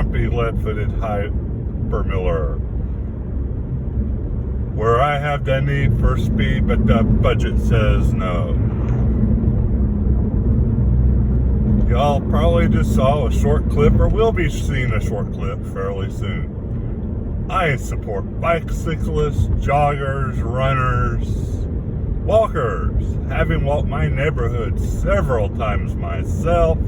grumpy lead-footed hypermiller, where I have the need for speed, but the budget says no. Y'all probably just saw a short clip, or will be seeing a short clip fairly soon. I support bicyclists, joggers, runners, walkers, having walked my neighborhood several times myself.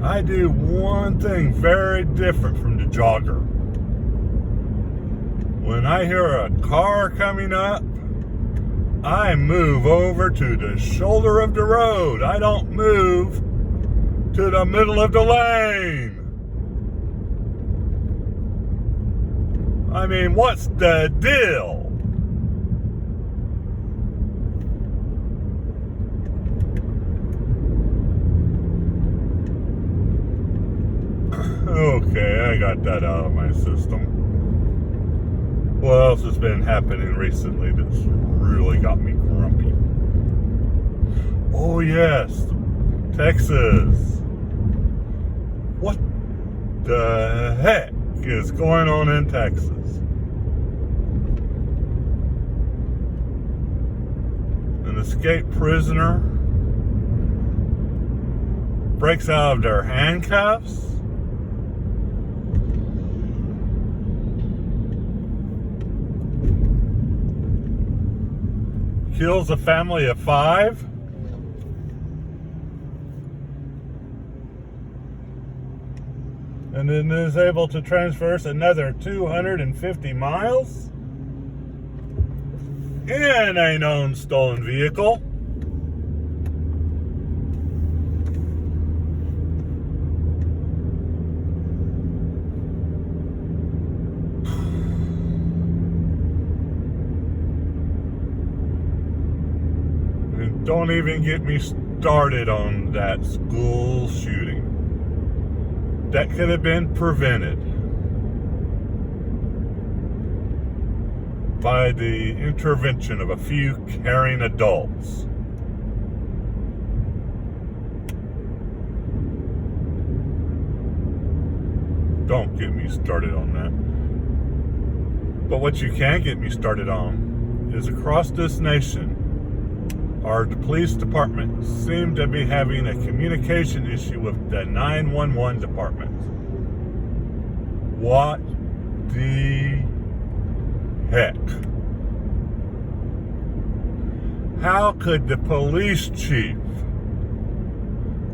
I do one thing very different from the jogger. When I hear a car coming up, I move over to the shoulder of the road. I don't move to the middle of the lane. I mean, what's the deal? Okay, I got that out of my system. What else has been happening recently that's really got me grumpy? Oh yes, Texas. What the heck is going on in Texas? An escaped prisoner breaks out of their handcuffs. Kills a family of 5. And then is able to transverse another 250 miles in a known stolen vehicle. Don't even get me started on that school shooting. That could have been prevented by the intervention of a few caring adults. Don't get me started on that. But what you can get me started on is across this nation, our police department seem to be having a communication issue with the 911 department. What the heck? How could the police chief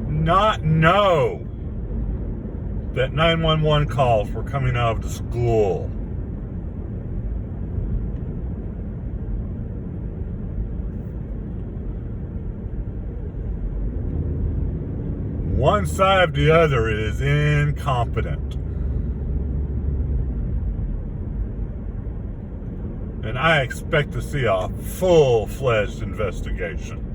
not know that 911 calls were coming out of the school? One side of the other is incompetent. And I expect to see a full-fledged investigation.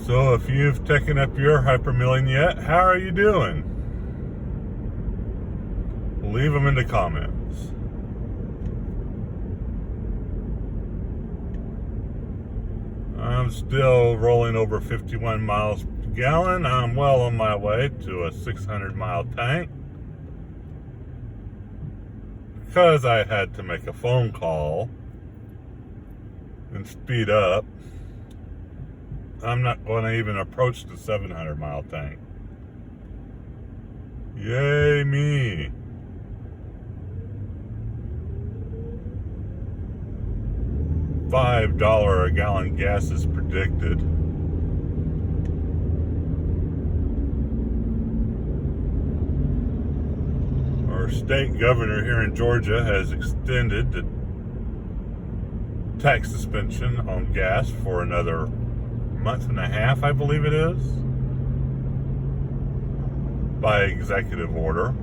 So if you've taken up your hypermilling yet, how are you doing? Leave them in the comments. I'm still rolling over 51 miles per gallon. I'm well on my way to a 600-mile tank, because I had to make a phone call and speed up. I'm not going to even approach the 700-mile tank. Yay me. $5 a gallon gas is predicted. Our state governor here in Georgia has extended the tax suspension on gas for another month and a half, I believe it is, by executive order.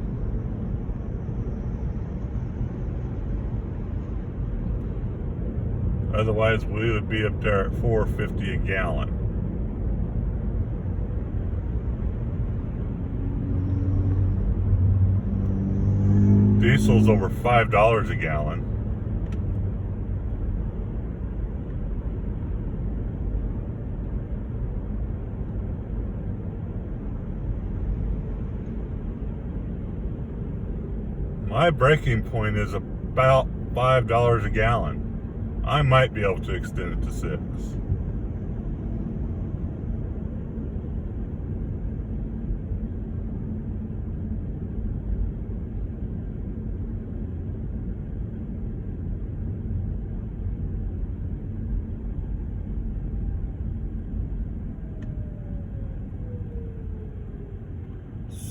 Otherwise, we would be up there at $4.50 a gallon. Diesel's over $5 a gallon. My breaking point is about $5 a gallon. I might be able to extend it to $6.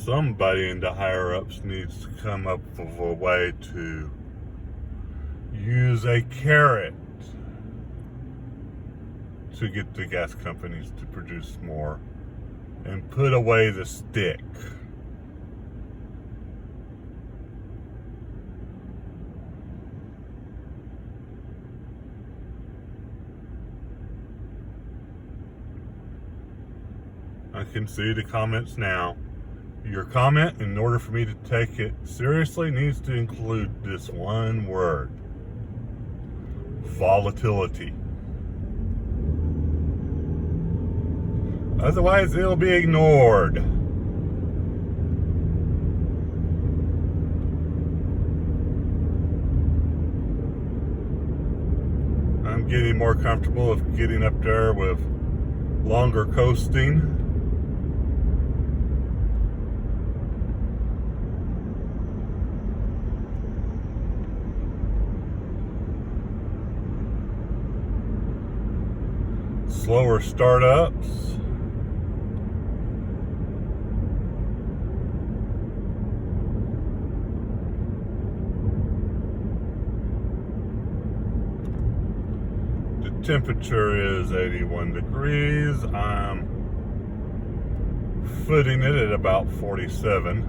Somebody in the higher ups needs to come up with a way to use a carrot to get the gas companies to produce more and put away the stick. I can see the comments now. Your comment, in order for me to take it seriously, needs to include this one word: volatility. Otherwise, it'll be ignored. I'm getting more comfortable with getting up there with longer coasting. Slower startups. The temperature is 81 degrees. I'm footing it at about 47.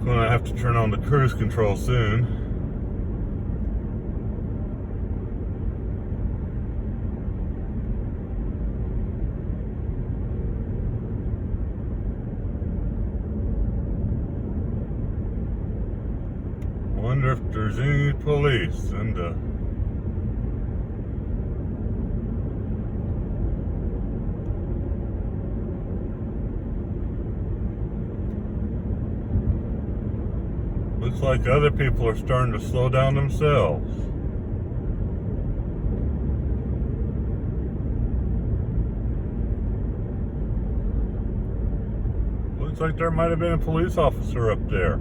Gonna have to turn on the cruise control soon. Wonder if there's any police in the looks like other people are starting to slow down themselves. Looks like there might have been a police officer up there.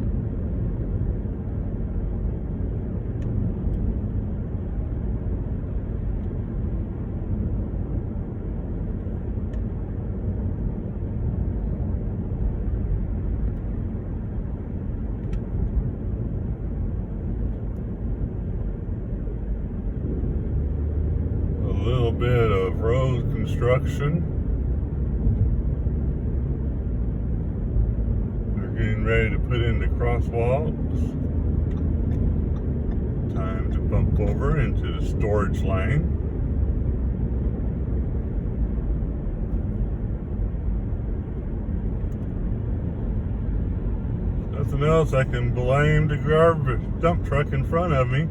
A little bit of road construction. They're getting ready to put in the crosswalks. Time to bump over into the storage lane. Nothing else, I can blame the garbage dump truck in front of me.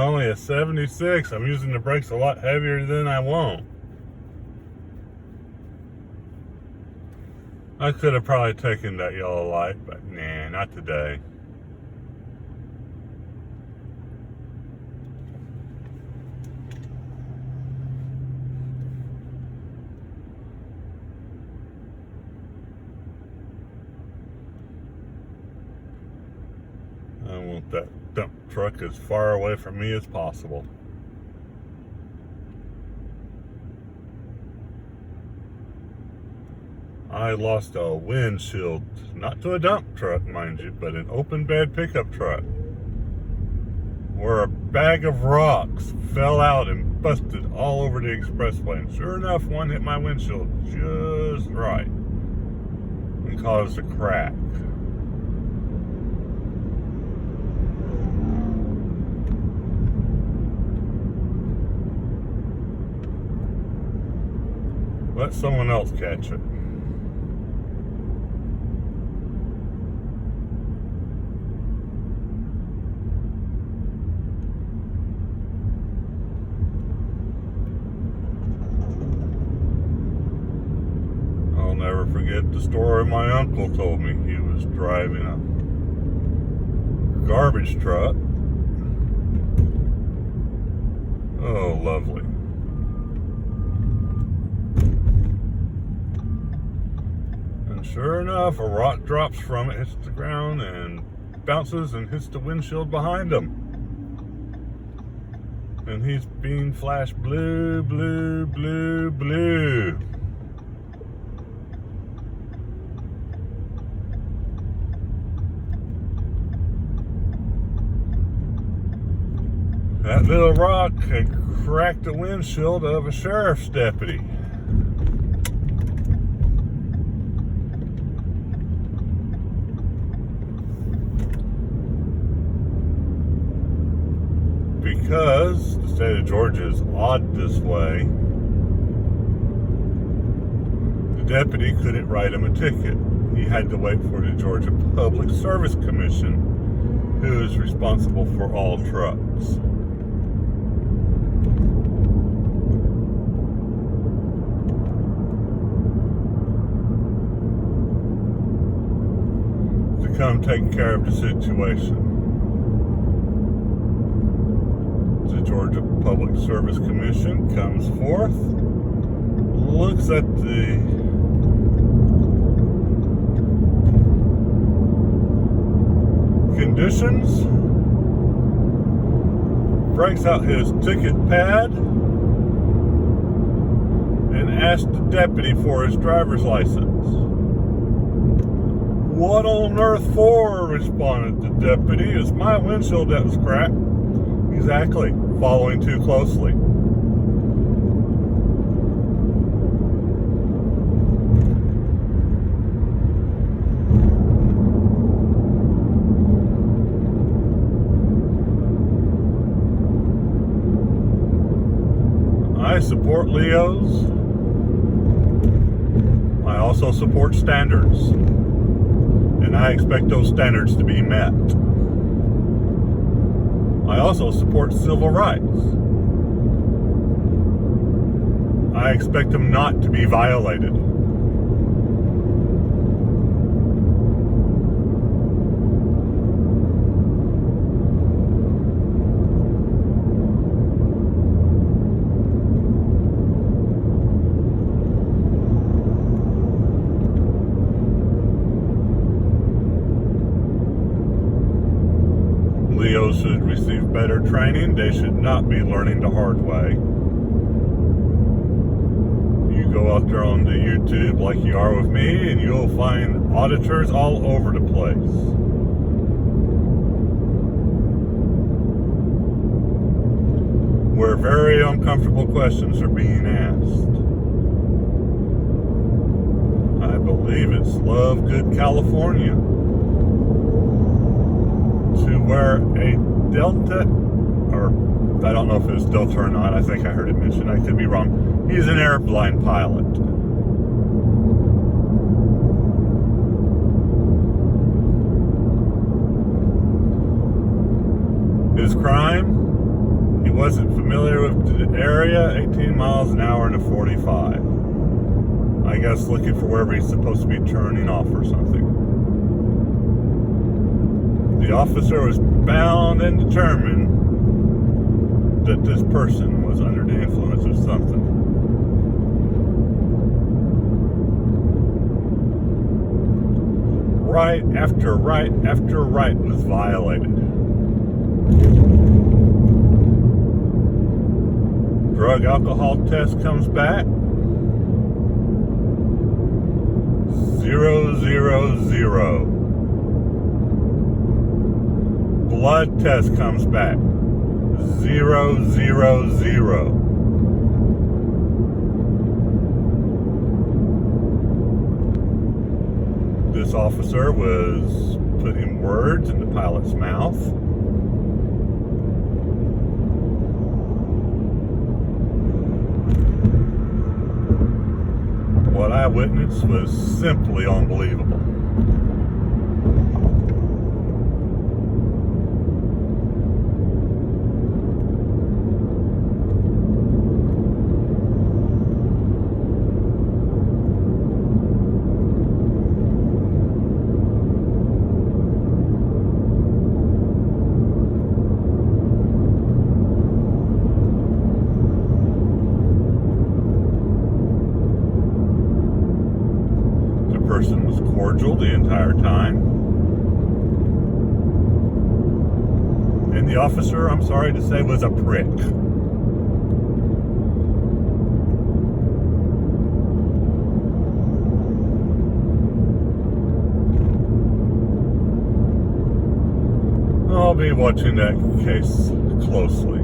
only a 76. I'm using the brakes a lot heavier than I want. I could have probably taken that yellow light, but nah, not today. I want that dump truck as far away from me as possible. I lost a windshield, not to a dump truck, mind you, but an open bed pickup truck, where a bag of rocks fell out and busted all over the expressway. And sure enough, one hit my windshield just right and caused a crack. Let someone else catch it. I'll never forget the story my uncle told me. He was driving a garbage truck. Oh, lovely. And sure enough, a rock drops from it, hits the ground, and bounces and hits the windshield behind him. And he's being flashed blue, blue, blue, blue. That little rock had cracked the windshield of a sheriff's deputy. Because the state of Georgia is odd this way, the deputy couldn't write him a ticket. He had to wait for the Georgia Public Service Commission, who is responsible for all trucks. To come take care of the situation. The Georgia Public Service Commission comes forth, looks at the conditions, breaks out his ticket pad, and asks the deputy for his driver's license. "What on earth for?" responded the deputy. "It's my windshield that was cracked." Exactly, following too closely. I support Leos. I also support standards. And I expect those standards to be met. I also support civil rights. I expect them not to be violated. Leos should receive better training. They should not be learning the hard way. You go out there on the YouTube like you are with me, and you'll find auditors all over the place. Where very uncomfortable questions are being asked. I believe it's Love Good California, to where a Delta, or I don't know if it's Delta or not, I think I heard it mentioned, I could be wrong. He's an airplane pilot. His crime? wasn't familiar with the area. 18 miles an hour into 45. I guess looking for wherever he's supposed to be turning off or something. The officer was bound and determined that this person was under the influence of something. Right after right after right was violated. Drug alcohol test comes back 000. Blood test comes back 000. This officer was putting words in the pilot's mouth. What I witnessed was simply unbelievable. Person was cordial the entire time. And the officer, I'm sorry to say, was a prick. I'll be watching that case closely.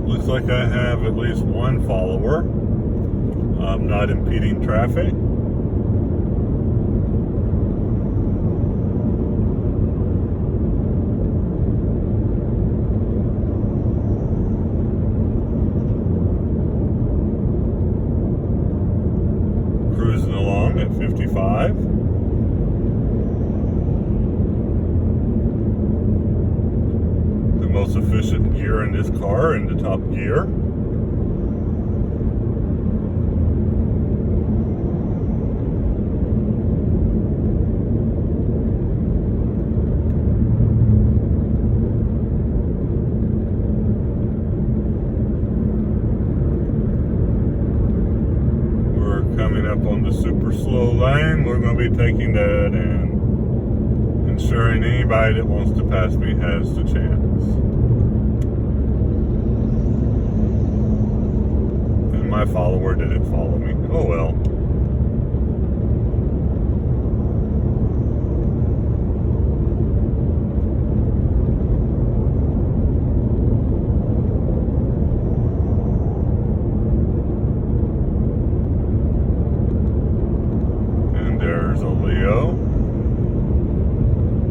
Looks like I have at least one follower. I'm not impeding traffic. Cruising along at 55. The most efficient gear in this car, in the top gear. We're coming up on the super slow lane. We're going to be taking that and ensuring anybody that wants to pass me has the chance. And my follower didn't follow me. Oh well. And there's a Leo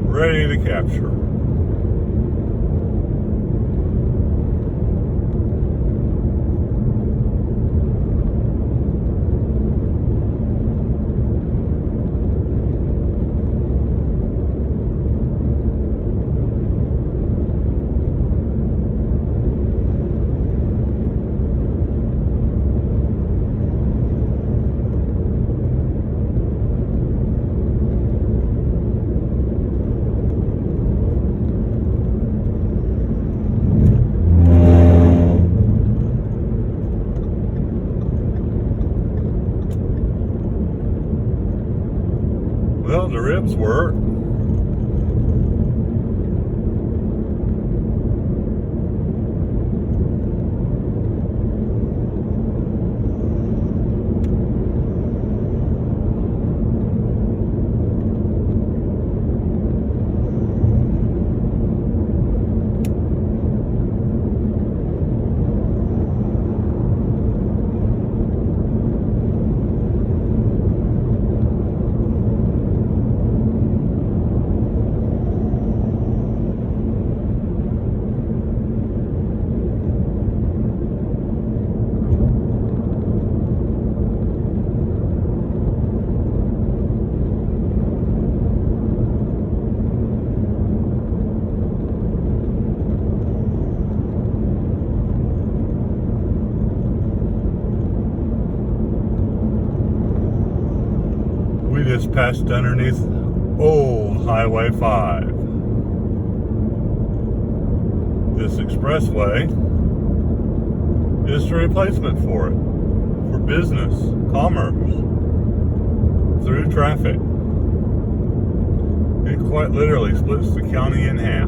ready to capture. Well, the ribs work. just passed underneath old Highway 5. This expressway is the replacement for it, for business, commerce, through traffic. It quite literally splits the county in half.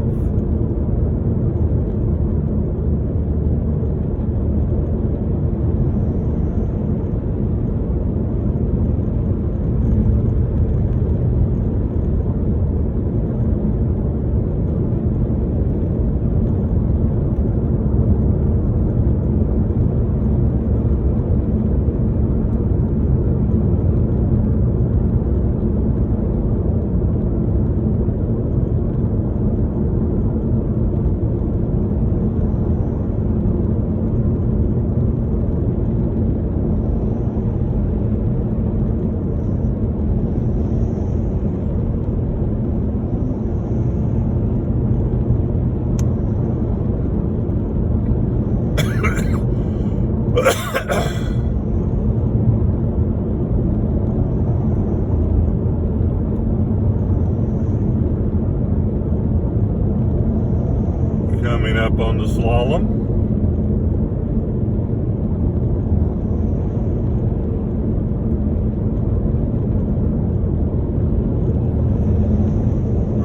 Coming up on the slalom.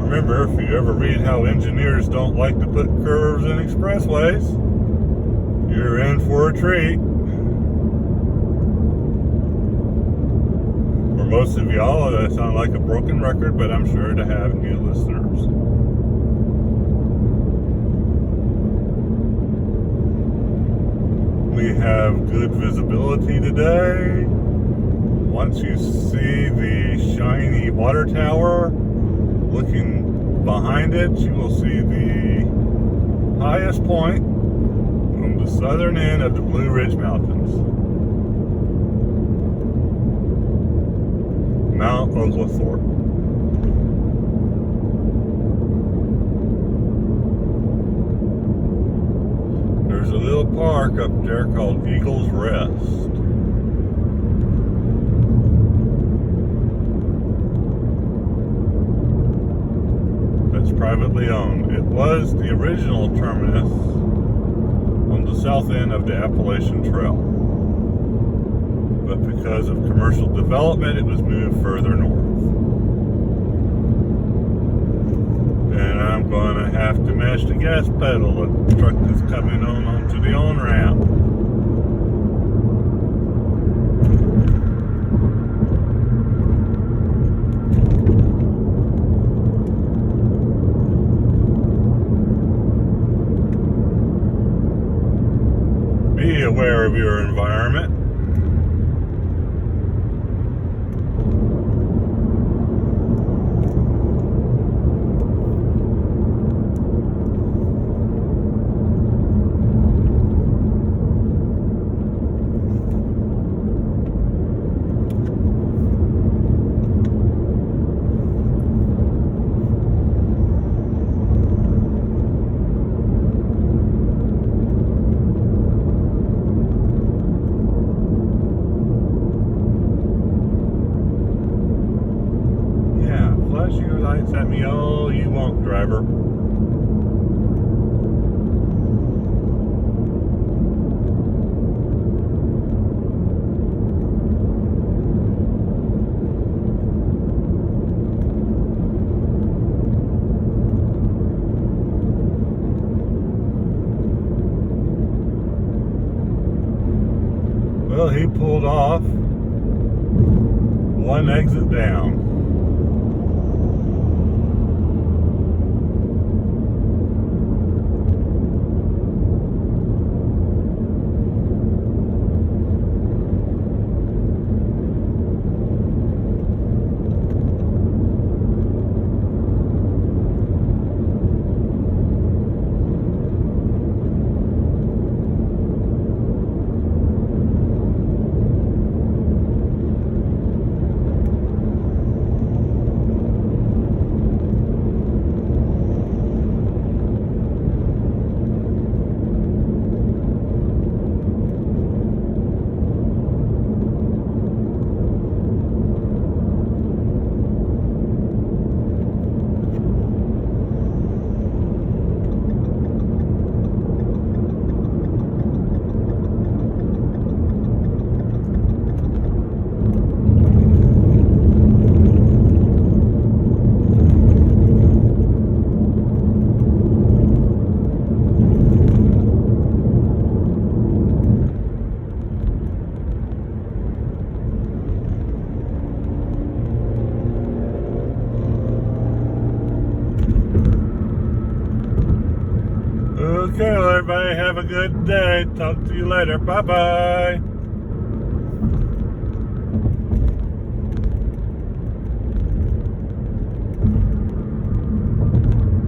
Remember, if you ever read how engineers don't like to put curves in expressways, you're in for a treat. For most of y'all, that sounds like a broken record, but I'm sure to have new listeners. We have good visibility today. Once you see the shiny water tower, looking behind it, you will see the highest point on the southern end of the Blue Ridge Mountains, Mount Oglethorpe. There's a little park up there called Eagles Rest. That's privately owned. It was the original terminus on the south end of the Appalachian Trail. But because of commercial development, it was moved further north. And I'm going to have to mash the gas pedal. The truck is coming onto the on-ramp. Be aware of your environment. Flash your lights at me all you want, driver. Well, he pulled off one exit down. Okay, well, everybody have a good day. Talk to you later. Bye-bye.